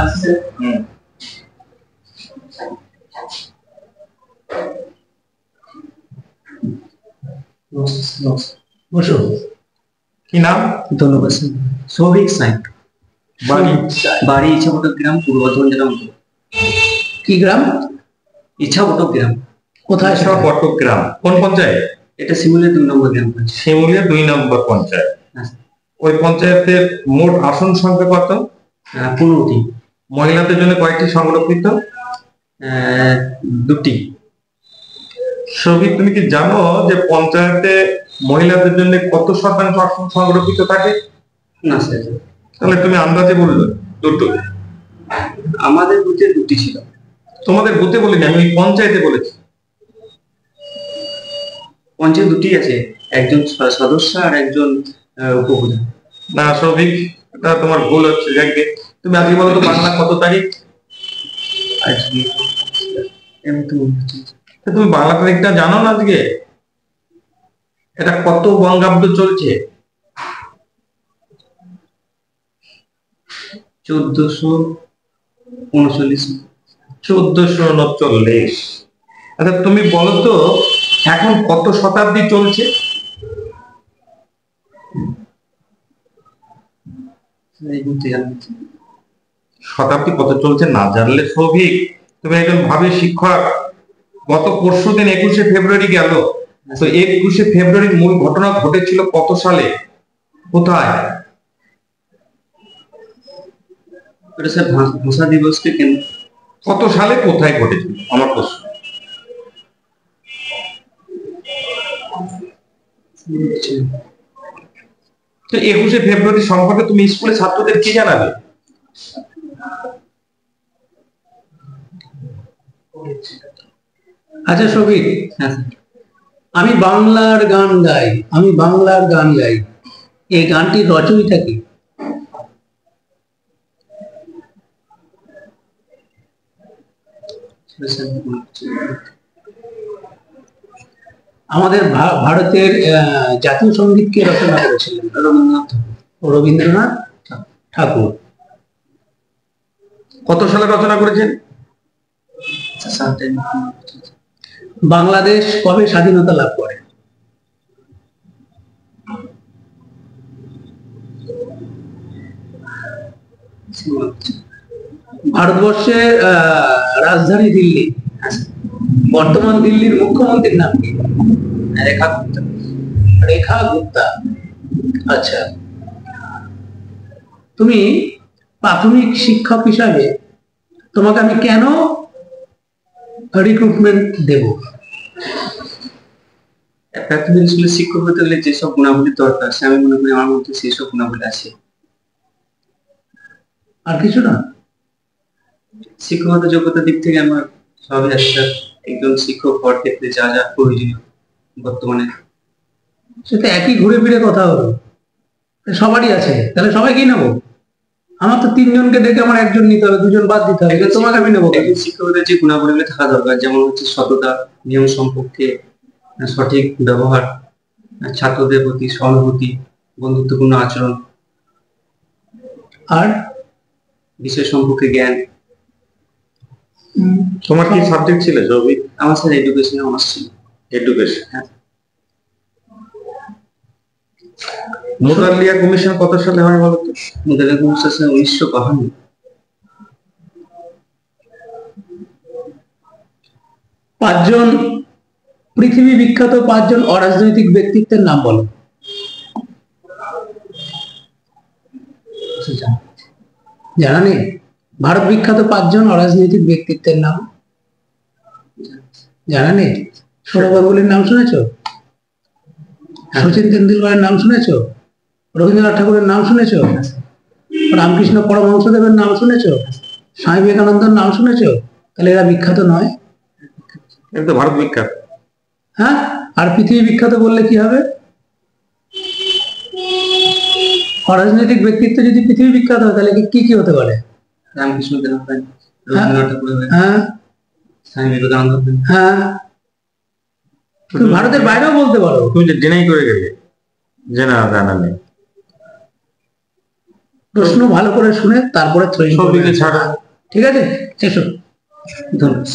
আচ্ছা বসো। কি নাম? ধন্যবাদ স্যার। সৌভিক সাইন। বাড়ি? বাড়ি ইছামতক গ্রাম, পূর্ব বর্ধমান জেলা। কি গ্রাম? ইছামতক গ্রাম। কোথায়? ইছামতক গ্রাম কোন পঞ্চায়েত? এটা শিমুলিয়া 2 নম্বর গ্রাম পঞ্চায়েত। শিমুলিয়া 2 নম্বর পঞ্চায়েত। ওই পঞ্চায়েতের মোট আসন সংখ্যা কত? 15টি। মহিলাদের জন্য কয়টি সংরক্ষিত? 2টি। সৌভিক, তুমি কি জানো যে পঞ্চায়েতে মহিলাদের জন্য কত শতাংশ আসন সংরক্ষিত থাকে? না স্যার। তাহলে তুমি আন্দাজে বললে 2টো। আমাদের বুথে 2টি ছিল। তোমাদের বুথে বলিনি, আমি পঞ্চায়েতে বলেছি। পঞ্চায়েত 2টি আছে, একজন সদস্য আর একজন উপপ্রধান। না সৌভিক, এটা তোমার ভুল হচ্ছে। যাকে তুমি আজকে বলো তো, বাংলা কত তারিখ? আজকে তুমি বাংলা তারিখটা জানো না আজকে? এটা কত বঙ্গাব্দ চলছে? 1439। 1439। আচ্ছা তুমি বলো তো, এখন কত শতাব্দী চলছে? শতাব্দী কত চলছে না জানলে সৌভিক, তুমি একজন ভাবী শিক্ষক। গত পরশুদিন 21শে ফেব্রুয়ারি গেল। তো 21শে ফেব্রুয়ারির মূল ঘটনা ঘটেছিল কত সালে, কোথায়? স্যার ভাষা দিবসকে কেন্দ্র কত সালে কোথায় ঘটেছিল আমার প্রশ্ন। তো 21শে ফেব্রুয়ারি সম্পর্কে তুমি স্কুলে ছাত্রদের কি জানাবে? আচ্ছা সৌভিক, আমি বাংলার গান গাই, আমি বাংলার গান গাই, এই গানটির রচয়িতা কি? আমাদের ভারতের জাতীয় সঙ্গীত কে রচনা করেছিলেন? রবীন্দ্রনাথ ঠাকুর। কত সালে রচনা করেছেন? বাংলাদেশ কবে স্বাধীনতা লাভ করে? ভারতবর্ষের রাজধানী দিল্লি, বর্তমান দিল্লির মুখ্যমন্ত্রীর নাম কি? রেখা গুপ্তা। রেখা গুপ্তা। আচ্ছা, তুমি প্রাথমিক শিক্ষক হিসাবে তোমাকে আমি কেন রিক্রুটমেন্ট দেব? প্রাথমিক স্কুলের শিক্ষক হতে হলে যেসব গুণাবলী দরকার, আমি মনে করি আমার মধ্যে সেই সব গুণাবলী আছে। আর কিছু না। শিক্ষকতার যোগ্যতার দিক থেকে আমার সবই আছে। একজন শিক্ষক হওয়ার ক্ষেত্রে যা যা প্রয়োজনীয় বর্তমানে, সেটা একই ঘুরে ফিরে কথা হলো, সবারই আছে। তাহলে সবাইকেই নেবো? আমার তো 3 জনকে ডেকে আমার 1 জন নিতে হবে, 2 জন বাদ দিতে হবে। তোমাকে আমি নেবো। শিক্ষকদের যে গুণাবলীগুলো থাকা দরকার, যেমন হচ্ছে সততা, নিয়ম সম্পর্কে সঠিক ব্যবহার, ছাত্রদের প্রতি সহানুভূতি, বন্ধুত্বপূর্ণ আচরণ, আর বিষয় সম্পর্কে জ্ঞান। তোমার কি সাবজেক্ট ছিল সৌভিক? আমার স্যার এডুকেশন অনার্স ছিল। এডুকেশন। হ্যাঁ। মুদালিয়া কমিশন কত সালে হয় বলতো? মুদালিয়া কমিশন 1952। 5 জন পৃথিবী বিখ্যাত 5 জন অরাজনৈতিক ব্যক্তিত্বের নাম বলো। জানা নেই? ভারত বিখ্যাত 5 জন অরাজনৈতিক ব্যক্তিত্বের নাম জানা নেই? সৌরভ গাঙ্গুলির নাম শুনেছো? সচিন তেন্ডুলকরের নাম শুনেছো? রবীন্দ্রনাথ ঠাকুরের নাম শুনেছো? রামকৃষ্ণ পরমহংসদেবের নাম শুনেছো? স্বামী বিবেকানন্দের নাম শুনেছো? তাহলে এরা বিখ্যাত নয়? এটা তো ভারত বিখ্যাত। হ্যাঁ, আর পৃথিবী বিখ্যাত বললে কি হবে? অরাজনৈতিক ব্যক্তিত্ব যদি পৃথিবী বিখ্যাত হয়, তাহলে কি কি হতে পারে? রামকৃষ্ণ দেব, রবীন্দ্রনাথ ঠাকুর, হ্যাঁ, স্বামী বিবেকানন্দ, হ্যাঁ। তুমি ভারতের বাইরেও বলতে পারো। তুমি যে ডিনাই করে গেলে যে না জানা নেই। প্রশ্ন ভালো করে শুনে তারপরে থ্রোয়িং সৌভিককে ছাড়া। ঠিক আছে, এসো। ধন্যবাদ।